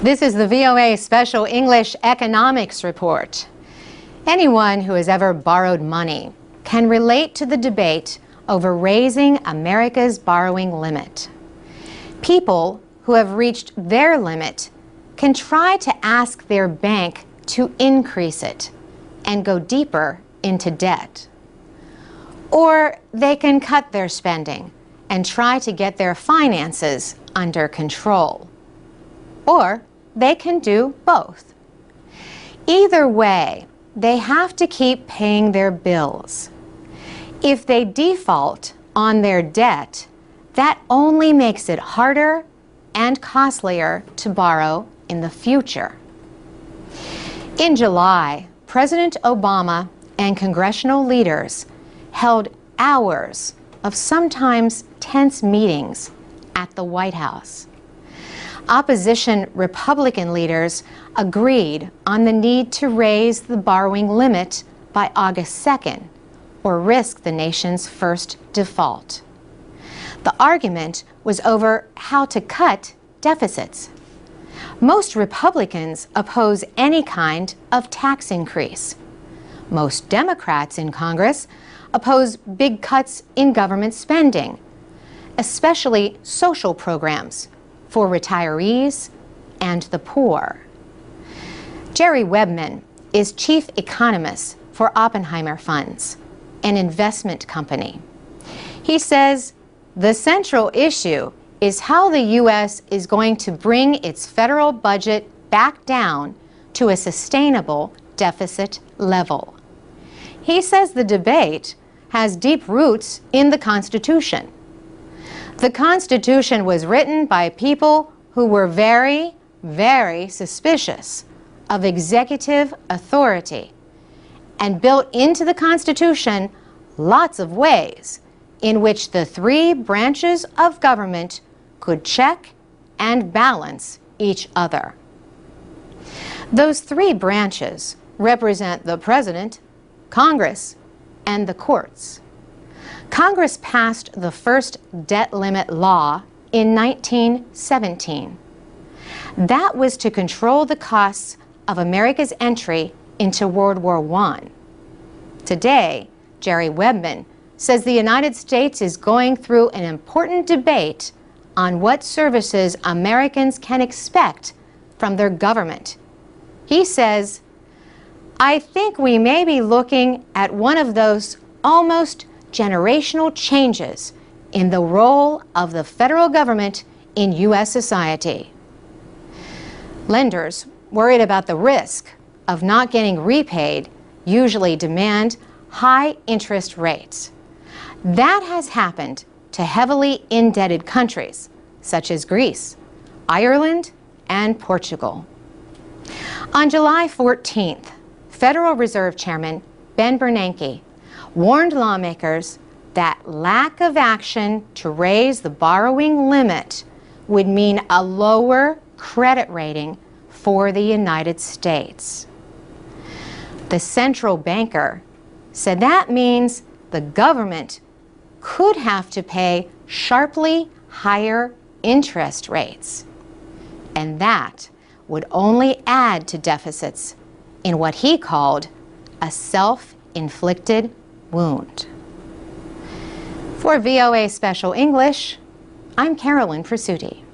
This is the VOA Special English Economics Report. Anyone who has ever borrowed money can relate to the debate over raising America's borrowing limit. People who have reached their limit can try to ask their bank to increase it and go deeper into debt. Or they can cut their spending and try to get their finances under control. Or they can do both. Either way, they have to keep paying their bills. If they default on their debt, that only makes it harder and costlier to borrow in the future. In July, President Obama and congressional leaders held hours of sometimes tense meetings at the White House. Opposition Republican leaders agreed on the need to raise the borrowing limit by August 2nd, or risk the nation's first default. The argument was over how to cut deficits. Most Republicans oppose any kind of tax increase. Most Democrats in Congress oppose big cuts in government spending, especially social programs for retirees and the poor. Jerry Webman is chief economist for Oppenheimer Funds, an investment company. He says the central issue is how the U.S. is going to bring its federal budget back down to a sustainable deficit level. He says the debate has deep roots in the Constitution. The Constitution was written by people who were very, very suspicious of executive authority and built into the Constitution lots of ways in which the three branches of government could check and balance each other. Those three branches represent the President, Congress, and the courts. Congress passed the first debt limit law in 1917. That was to control the costs of America's entry into World War I. Today, Jerry Webman says the United States is going through an important debate on what services Americans can expect from their government. He says, "I think we may be looking at one of those almost generational changes in the role of the federal government in U.S. society." Lenders worried about the risk of not getting repaid usually demand high interest rates. That has happened to heavily indebted countries such as Greece, Ireland, and Portugal. On July 14th, Federal Reserve Chairman Ben Bernanke warned lawmakers that lack of action to raise the borrowing limit would mean a lower credit rating for the United States. The central banker said that means the government could have to pay sharply higher interest rates, and that would only add to deficits in what he called a self-inflicted wound. For VOA Special English, I'm Carolyn Presutti.